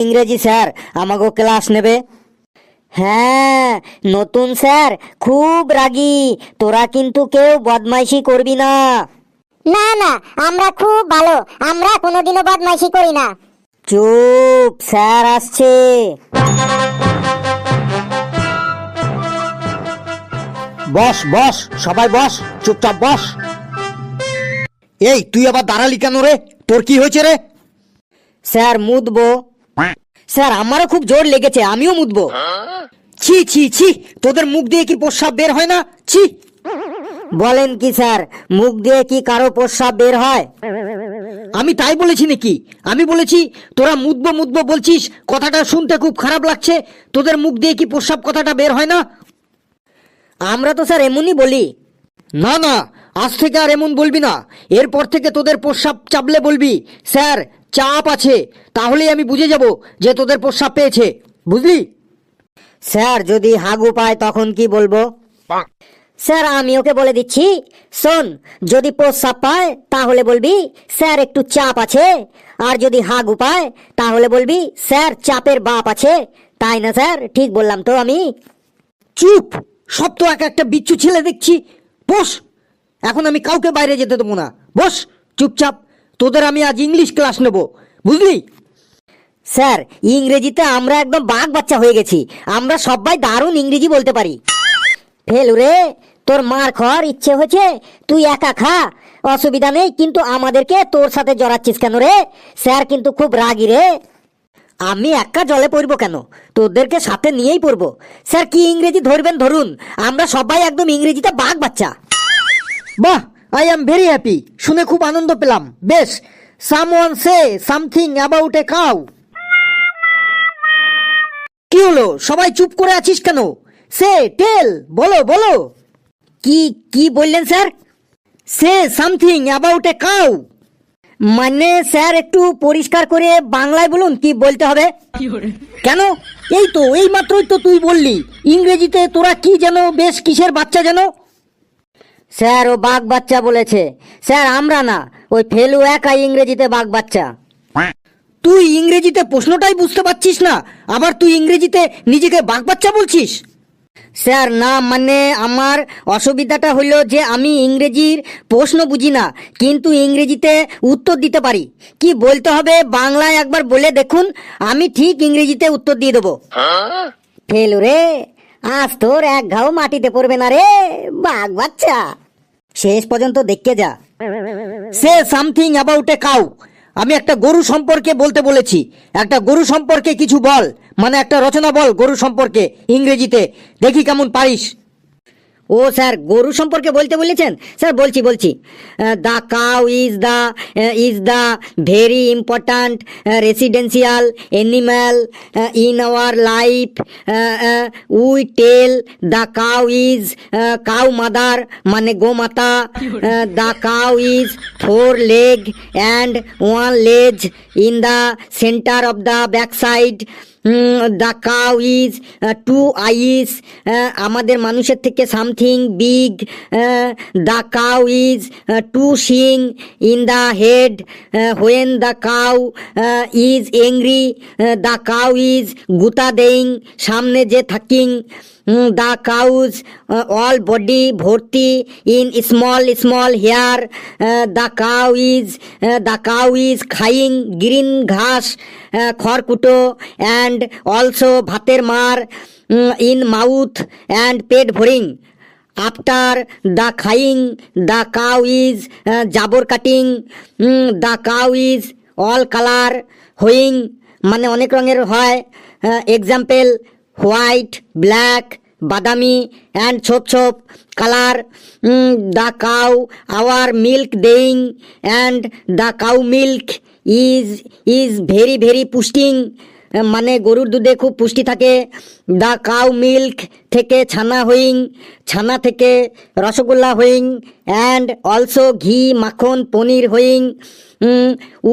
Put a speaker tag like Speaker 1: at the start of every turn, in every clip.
Speaker 1: ইংরেজি স্যার আমাকে ক্লাস নেবে। হ্যাঁ, নতুন স্যার খুব রাগী, তোরা কিন্তু কেউ বদমাইশি করবি না।
Speaker 2: না না, আমরা খুব ভালো, আমরা কোনোদিনও বদমাইশি করি না।
Speaker 1: চুপ, স্যার আসছে।
Speaker 3: বস বস, সবাই বস, চুপচাপ বস। এই তুই আবার দাঁড়ালি কেন রে? তোর কি হয়েছে রে?
Speaker 1: স্যার মুতবো। স্যার আমারও খুব জোর লেগেছে, আমিও মুতবো।
Speaker 3: ছি ছি ছি, তোদের মুখ দিয়ে কি প্রস্রাব বের হয় না? ছি।
Speaker 1: বলেন কি স্যার, মুখ দিয়ে কি কারো প্রস্রাব বের হয়?
Speaker 3: আমি তাই বলেছি নাকি? আমি বলেছি তোরা মুতবো মুতবো বলছিস, কথাটা শুনতে খুব খারাপ লাগছে। তোদের মুখ দিয়ে কি প্রস্রাব কথাটা বের হয় না?
Speaker 1: আমরা তো স্যার এমনই বলি।
Speaker 3: না না, আজ থেকে আর এমন বলবি না। এরপর থেকে তোদের প্রস্রাব চাপলে বলবি স্যার চাপ আছে, তাহলেই আমি বুঝে যাব যে তোদের প্রস্রাব পেয়েছে, বুঝলি?
Speaker 1: স্যার যদি হাগু পায় তখন কি বলবো? স্যার আমি ওকে বলে দিচ্ছি, শোন, যদি প্রস্রাব পায় তাহলে বলবি স্যার একটু চাপ আছে, আর যদি হাগু পায় তাহলে বলবি স্যার চাপের বাপ আছে। তাই না স্যার? ঠিক বললাম তো আমি?
Speaker 3: চুপ, সব তো এক একটা বিচ্ছু ছেলে দেখছি। বস, এখন আমি কাউকে বাইরে যেতে দেবো না। বস চুপচাপ, তোদের আমি আজ ইংলিশ ক্লাস নেব, বুঝলি?
Speaker 1: স্যার ইংরেজিতে আমরা একদম বাঘ বাচ্চা হয়ে গেছি, আমরা সবাই দারুণ ইংরেজি বলতে পারি। ফেলু রে, তোর মার খাওয়ার ইচ্ছে হয়েছে, তুই একা খা, অসুবিধা নেই, কিন্তু আমাদেরকে তোর সাথে জড়াচ্ছিস কেন রে? স্যার কিন্তু খুব রাগী রে। আমি একা জলে পড়বো কেন, তোদেরকে সাথে নিয়েই পড়বো। স্যার কি ইংরেজি ধরবেন ধরুন, আমরা সবাই একদম ইংরেজিতে বাঘ বাচ্চা।
Speaker 3: বাহ, আই এম ভেরি হ্যাপি, শুনে খুব আনন্দ পেলাম। বেশ, someone say something about a cow. কি হলো, সবাই চুপ করে আছিস কেন? সে টেল, বলো বলো।
Speaker 1: কি কি বললেন sir?
Speaker 3: Say something about a cow.
Speaker 1: মানে স্যার একটু পরিষ্কার করে বাংলায় বলুন, কি বলতে হবে?
Speaker 3: কেন, এই তো এই মাত্রই তো তুই বললি ইংরেজিতে তোরা কি যেন বেশ কিসের বাচ্চা যেন।
Speaker 1: স্যার ও বাঘ বাচ্চা বলেছে। স্যার আমরা না, ওই ফেলু একাই ইংরেজিতে বাঘ বাচ্চা।
Speaker 3: তুই ইংরেজিতে প্রশ্নটাই বুঝতে পারছিস না, আবার তুই ইংরেজিতে নিজেকে বাঘ বাচ্চা বলছিস?
Speaker 1: স্যার না, মানে আমার অসুবিধাটা হলো যে আমি ইংরেজির প্রশ্ন বুঝি না, কিন্তু ইংরেজিতে উত্তর দিতে পারি। কি বলতে হবে বাংলায় একবার বলে দেখুন, আমি ঠিক ইংরেজিতে উত্তর দিয়ে দেবো। ফেলু রে, আজ তোর এক ঘাও মাটিতে পড়বে না রে, বাঘ বাচ্চা। শেষ পর্যন্ত দেখতে যা।
Speaker 3: Say something about a cow, আমি একটা গরু সম্পর্কে বলতে বলেছি। একটা গরু সম্পর্কে কিছু বল, মানে একটা রচনা বল গরু সম্পর্কে ইংরেজিতে, দেখি কেমন পারিস।
Speaker 1: ও স্যার গরু সম্পর্কে বলতে বলেছেন? স্যার বলছি বলছি। The cow is the very important residential animal in our life. We tell the cow is cow mother, মানে গোমাতা। The cow is 4 leg and 1 leg in the center of the backside. The cow is 2 eyes, আমাদের মানুষের থেকে something big. The cow is 2 শিং in the head when the cow is angry. The cow is গুতা দেইং, সামনে যে থাকিং। The cow's all body ভর্তি in small small hair. The cow is খাইং গ্রিন ঘাস, খড়কুটো, অ্যান্ড অলসো ভাতের মার ইন মাউথ অ্যান্ড পেট ভরিং। আফটার দ্য খাইং দ্য কাউ ইজ জাবর কাটিং। The cow is all colour হোয়িং, মানে অনেক রঙের হয়। এক্সাম্পল হোয়াইট, ব্ল্যাক, বাদামি অ্যান্ড ছোপ ছোপ colour. The cow our milk দেইং, and the cow milk is very very পুষ্টিং, মানে গরুর দুধে খুব পুষ্টি থাকে। দ্য কাউ মিল্ক থেকে ছানা হইং, ছানা থেকে রসগোল্লা হইং, অ্যান্ড অলসো ঘি মাখন পনির হইং।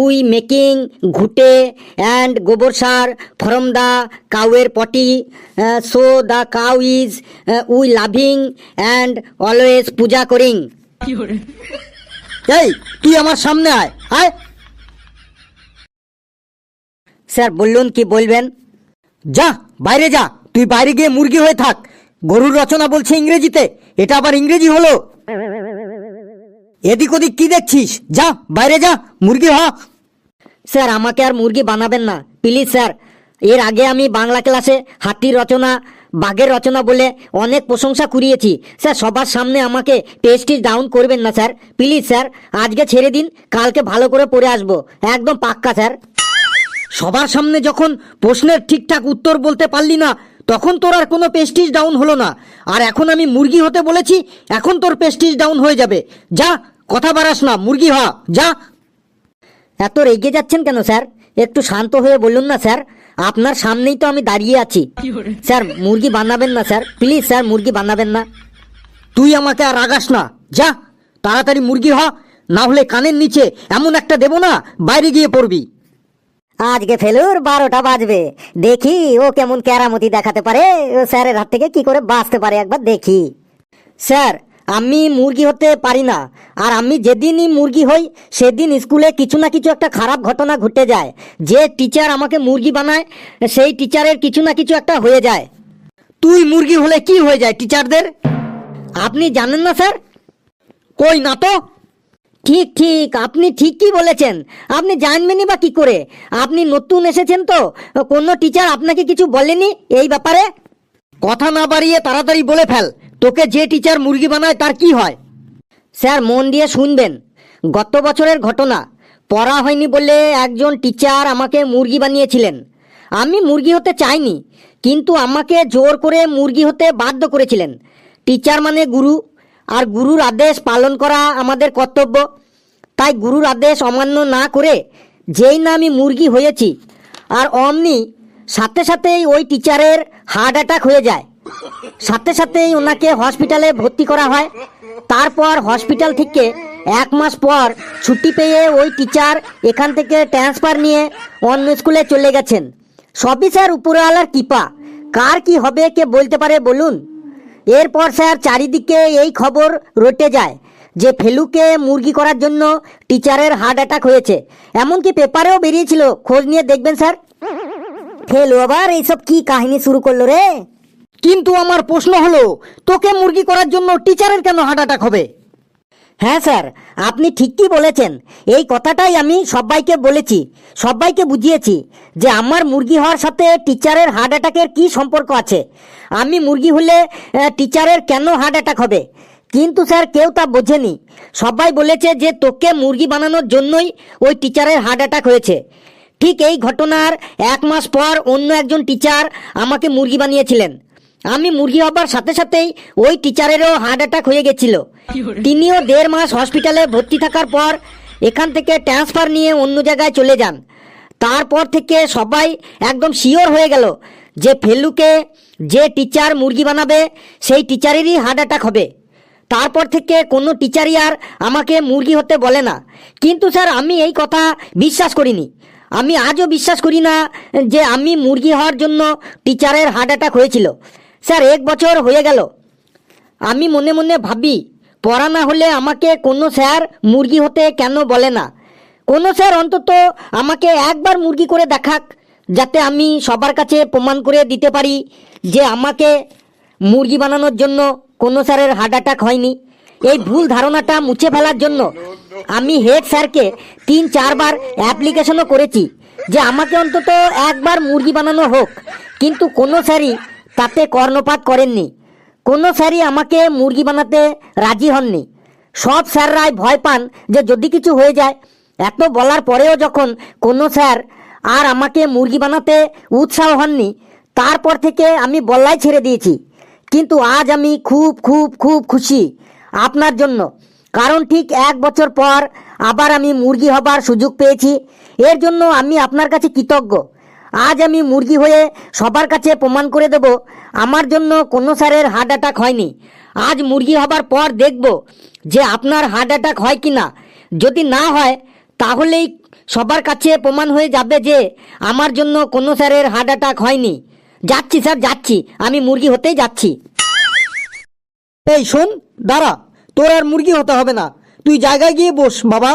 Speaker 1: উই মেকিং ঘুটে অ্যান্ড গোবর সার ফ্রম দ্য কাউয়ের potty. So the cow is we loving and always puja করিং।
Speaker 3: এই তুই আমার সামনে আয়, আয়।
Speaker 1: স্যার বলুন কি বলবেন?
Speaker 3: যা বাইরে যা, তুই বাইরে গিয়ে মুরগি হয়ে থাক। গরুর রচনা বলছে ইংরেজিতে, এটা আবার ইংরেজি হলো? এদিক ওদিক কি দেখছিস? যা বাইরে যা, মুরগি হ।
Speaker 1: স্যার আমাকে আর মুরগি বানাবেন না প্লিজ স্যার। এর আগে আমি বাংলা ক্লাসে হাতির রচনা, বাঘের রচনা বলে অনেক প্রশংসা কুড়িয়েছি স্যার। সবার সামনে আমাকে প্রেস্টিজ ডাউন করবেন না স্যার, প্লিজ স্যার। আজকে ছেড়ে দিন, কালকে ভালো করে পড়ে আসবো, একদম পাক্কা স্যার।
Speaker 3: সবার সামনে যখন প্রশ্নের ঠিকঠাক উত্তর বলতে পারলি না, তখন তোর আর কোনো প্রেস্টিজ ডাউন হলো না। আর এখন আমি মুরগি হতে বলেছি, এখন তোর প্রেস্টিজ ডাউন হয়ে যাবে। যা, কথা বাড়াস না, মুরগি হ, যা।
Speaker 1: এত রেগে যাচ্ছেন কেন স্যার? একটু শান্ত হয়ে বলুন না স্যার, আপনার সামনেই তো আমি দাঁড়িয়ে আছি। স্যার মুরগি বানাবেন না স্যার, প্লিজ স্যার, মুরগি বানাবেন না।
Speaker 3: তুই আমাকে আর রাগাস না, যা তাড়াতাড়ি মুরগি হ, না হলে কানের নিচে এমন একটা দেবো না, বাইরে গিয়ে পড়বি।
Speaker 1: আজকে ফেলুর 12টা বাজবে, দেখি ও কেমন কেরামতি দেখাতে পারে, ও স্যারের হাত থেকে কি করে বাঁচতে পারে, একবার দেখি। স্যার আমি মুরগি হতে পারি না, আর আমি যেদিনই মুরগি হই সেদিন স্কুলে কিছু না কিছু একটা খারাপ ঘটনা ঘটে যায়। যে টিচার আমাকে মুরগি বানায় সেই টিচারের কিছু না কিছু একটা হয়ে যায়।
Speaker 3: তুই মুরগি হলে কি হয়ে যায় টিচারদের?
Speaker 1: আপনি জানেন না স্যার?
Speaker 3: কই না তো।
Speaker 1: ঠিক ঠিক, আপনি ঠিকই বলেছেন। আপনি জানবেনই বা কি করে? আপনি নতুন এসেছেন তো, কোনো টিচার আপনাকে কিছু বলেনি এই ব্যাপারে?
Speaker 3: কথা না বাড়িয়ে তাড়াতাড়ি বলে ফেল, তোকে যে টিচার মুরগি বানায় তার কি হয়?
Speaker 1: স্যার মন দিয়ে শুনবেন, গত বছরের ঘটনা। পড়া হয়নি বলে একজন টিচার আমাকে মুরগি বানিয়েছিলেন। আমি মুরগি হতে চাইনি, কিন্তু আমাকে জোর করে মুরগি হতে বাধ্য করেছিলেন। টিচার মানে গুরু, আর গুরুর আদেশ পালন করা আমাদের কর্তব্য। তাই গুরুর আদেশ অমান্য না করে যেই না আমি মুরগি হয়েছি, আর অমনি সাথে সাথেই ওই টিচারের হার্ট অ্যাটাক হয়ে যায়। সাথে সাথেই ওনাকে হসপিটালে ভর্তি করা হয়। তারপর হসপিটাল থেকে 1 মাস পর ছুটি পেয়ে ওই টিচার এখান থেকে ট্রান্সফার নিয়ে অন্য স্কুলে চলে গেছেন। সবই স্যার উপরওয়ালার কৃপা, কার কি হবে কে বলতে পারে বলুন? এরপর স্যার চারিদিকে এই খবর রটে যায় যে ফেলুকে মুরগি করার জন্য টিচারের হার্ট অ্যাটাক হয়েছে। এমনকি পেপারেও বেরিয়েছিল, খোঁজ নিয়ে দেখবেন স্যার। ফেলু আবার এইসব কি কাহিনী শুরু করলো রে?
Speaker 3: কিন্তু আমার প্রশ্ন হলো, তোকে মুরগি করার জন্য টিচারের কেন হার্ট অ্যাটাক হবে?
Speaker 1: হ্যাঁ স্যার, আপনি ঠিকই বলেছেন। এই কথাটাই আমি সবাইকে বলেছি, সবাইকে বুঝিয়েছি যে আমার মুরগি হওয়ার সাথে টিচারের হার্ট অ্যাটাকের কী সম্পর্ক আছে। আমি মুরগি হলে টিচারের কেন হার্ট অ্যাটাক হবে? কিন্তু স্যার কেউ তা বোঝেনি। সবাই বলেছে যে তোকে মুরগি বানানোর জন্যই ওই টিচারের হার্ট অ্যাটাক হয়েছে। ঠিক এই ঘটনার 1 মাস পর অন্য একজন টিচার আমাকে মুরগি বানিয়েছিলেন। আমি মুরগি হবার সাথে সাথেই ওই টিচারেরও হার্ট অ্যাটাক হয়ে গেছিল। তিনিও 1.5 মাস হসপিটালে ভর্তি থাকার পর এখান থেকে ট্রান্সফার নিয়ে অন্য জায়গায় চলে যান। তারপর থেকে সবাই একদম শিওর হয়ে গেল যে ফেলুকে যে টিচার মুরগি বানাবে সেই টিচারেরই হার্ট অ্যাটাক হবে। তারপর থেকে কোনো টিচারই আর আমাকে মুরগি হতে বলে না। কিন্তু স্যার আমি এই কথা বিশ্বাস করিনি। আমি আজও বিশ্বাস করি না যে আমি মুরগি হওয়ার জন্য টিচারের হার্ট অ্যাটাক হয়েছিল। স্যার 1 বছর হয়ে গেল। আমি মনে মনে ভাবি, পড়া না হলে আমাকে কোনো স্যার মুরগি হতে কেন বলে না? কোনো স্যার অন্তত আমাকে একবার মুরগি করে দেখাক, যাতে আমি সবার কাছে প্রমাণ করে দিতে পারি যে আমাকে মুরগি বানানোর জন্য কোনো স্যারের হার্ট অ্যাটাক হয়নি। এই ভুল ধারণাটা মুছে ফেলার জন্য আমি হেড স্যারকে 3-4 বার অ্যাপ্লিকেশনও করেছি যে আমাকে অন্তত একবার মুরগি বানানো হোক, কিন্তু কোনো স্যারই তাতে কর্ণপাত করেননি। কোনো স্যারই আমাকে মুরগি বানাতে রাজি হননি। সব স্যাররাই ভয় পান যে যদি কিছু হয়ে যায়। এত বলার পরেও যখন কোনো স্যার আর আমাকে মুরগি বানাতে উৎসাহ হননি, তারপর থেকে আমি বলাই ছেড়ে দিয়েছি। কিন্তু আজ আমি খুব খুব খুব খুশি আপনার জন্য, কারণ ঠিক 1 বছর পর আবার আমি মুরগি হবার সুযোগ পেয়েছি। এর জন্য আমি আপনার কাছে কৃতজ্ঞ। আজ আমি মুরগি হয়ে সবার কাছে প্রমাণ করে দেব আমার জন্য কোনো স্যারের হার্ট অ্যাটাক হয়নি। আজ মুরগি হবার পর দেখব যে আপনার হার্ট অ্যাটাক হয় কি না। যদি না হয় তাহলেই সবার কাছে প্রমাণ হয়ে যাবে যে আমার জন্য কোনো স্যারের হার্ট অ্যাটাক হয়নি। যাচ্ছি স্যার, যাচ্ছি, আমি মুরগি হতেই যাচ্ছি।
Speaker 3: এই শোন, দাঁড়া, তোর আর মুরগি হতে হবে না, তুই জায়গায় গিয়ে বস বাবা।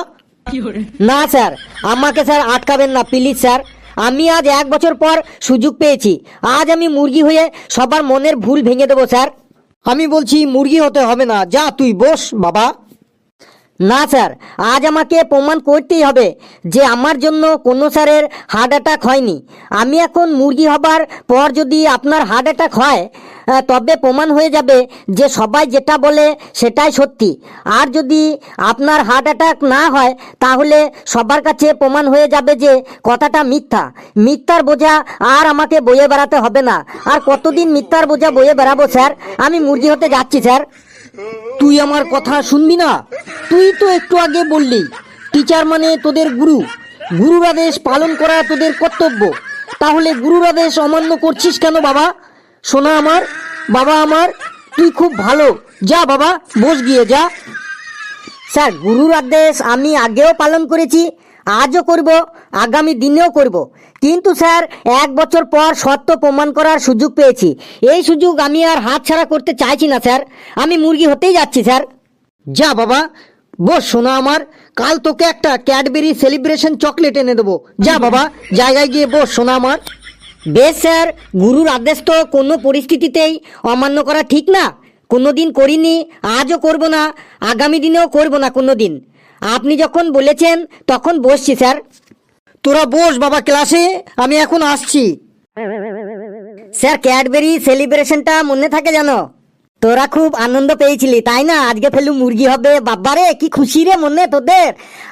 Speaker 1: না স্যার, আমাকে স্যার আটকাবেন না প্লিজ স্যার। আমি আজ 1 বছর পর সুযোগ পেয়েছি। আজ আমি মুরগি হয়ে সবার মনের ভুল ভেঙে দেবো স্যার।
Speaker 3: আমি বলছি মুরগি হতে হবে না, যা তুই বস বাবা।
Speaker 1: না স্যার, আজ আমাকে প্রমাণ করতেই হবে যে আমার জন্য কোনো স্যারের হার্ট অ্যাটাক হয়নি। আমি এখন মুরগি হবার পর যদি আপনার হার্ট অ্যাটাক হয় তবে প্রমাণ হয়ে যাবে যে সবাই যেটা বলে সেটাই সত্যি। আর যদি আপনার হার্ট অ্যাটাক না হয় তাহলে সবার কাছে প্রমাণ হয়ে যাবে যে কথাটা মিথ্যা। মিথ্যার বোঝা আর আমাকে বয়ে বেড়াতে হবে না। আর কতদিন মিথ্যার বোঝা বয়ে বেড়াবো স্যার? আমি মুরগি হতে যাচ্ছি স্যার।
Speaker 3: তুই আমার কথা শুনবি না? তুই তো একটু আগে বললি টিচার মানে তোদের গুরু, গুরুর আদেশ পালন করা তোদের কর্তব্য। তাহলে গুরুর আদেশ অমান্য করছিস কেন বাবা? শোনা আমার, বাবা আমার, তুই খুব ভালো, যা বাবা বস গিয়ে যা।
Speaker 1: স্যার, গুরুর আদেশ আমি আগেও পালন করেছি, আজও করব, আগামী দিনেও করব। কিন্তু স্যার 1 বছর পর সত্য প্রমাণ করার সুযোগ পেয়েছি। এই সুযোগ আমি আর হাতছাড়া করতে চাইছি না স্যার। আমি মুরগি হতেই যাচ্ছি স্যার।
Speaker 3: যা বাবা বস শোনা আমার, কাল তোকে একটা ক্যাডবেরি সেলিব্রেশন চকলেট এনে দেবো। যা বাবা জায়গায় গিয়ে বস শোনা আমার।
Speaker 1: বেশ স্যার, গুরুর আদেশ তো কোনো পরিস্থিতিতেই অমান্য করা ঠিক না। কোনো দিন করিনি, আজও করব না, আগামী দিনেও করব না কোনো দিন। আপনি যখন বলেছেন তখন বসছি স্যার।
Speaker 3: তোরা বস বাবা ক্লাসে, আমি এখন আসছি।
Speaker 1: স্যার, ক্যাডবেরি সেলিব্রেশনটা মনে থাকে জানো? তোরা খুব আনন্দ পেয়েছিলি তাই না? আজকে ফেলু মুরগি হবে, বাবারে কি খুশি রে মনে তোদের।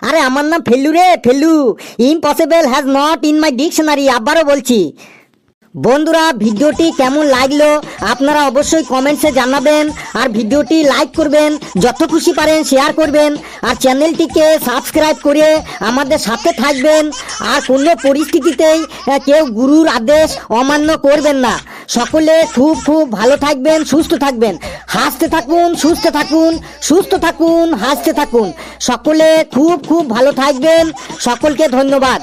Speaker 1: আরে আমার নাম ফেলু রে, Felu. Impossible has not in my dictionary. আবারও বলছি। বন্ধুরা, ভিডিওটি কেমন লাগলো আপনারা অবশ্যই কমেন্টসে জানাবেন। আর ভিডিওটি লাইক করবেন, যত খুশি পারেন শেয়ার করবেন। আর চ্যানেলটিকে সাবস্ক্রাইব করে আমাদের সাথে থাকবেন। আর কোনো পরিস্থিতিতেই কেউ গুরুর আদেশ অমান্য করবেন না। সকলে খুব খুব ভালো থাকবেন, সুস্থ থাকবেন, হাসতে থাকুন, সুস্থ থাকুন, সুস্থ থাকুন, হাসতে থাকুন। সকলে খুব খুব ভালো থাকবেন। সকলকে ধন্যবাদ।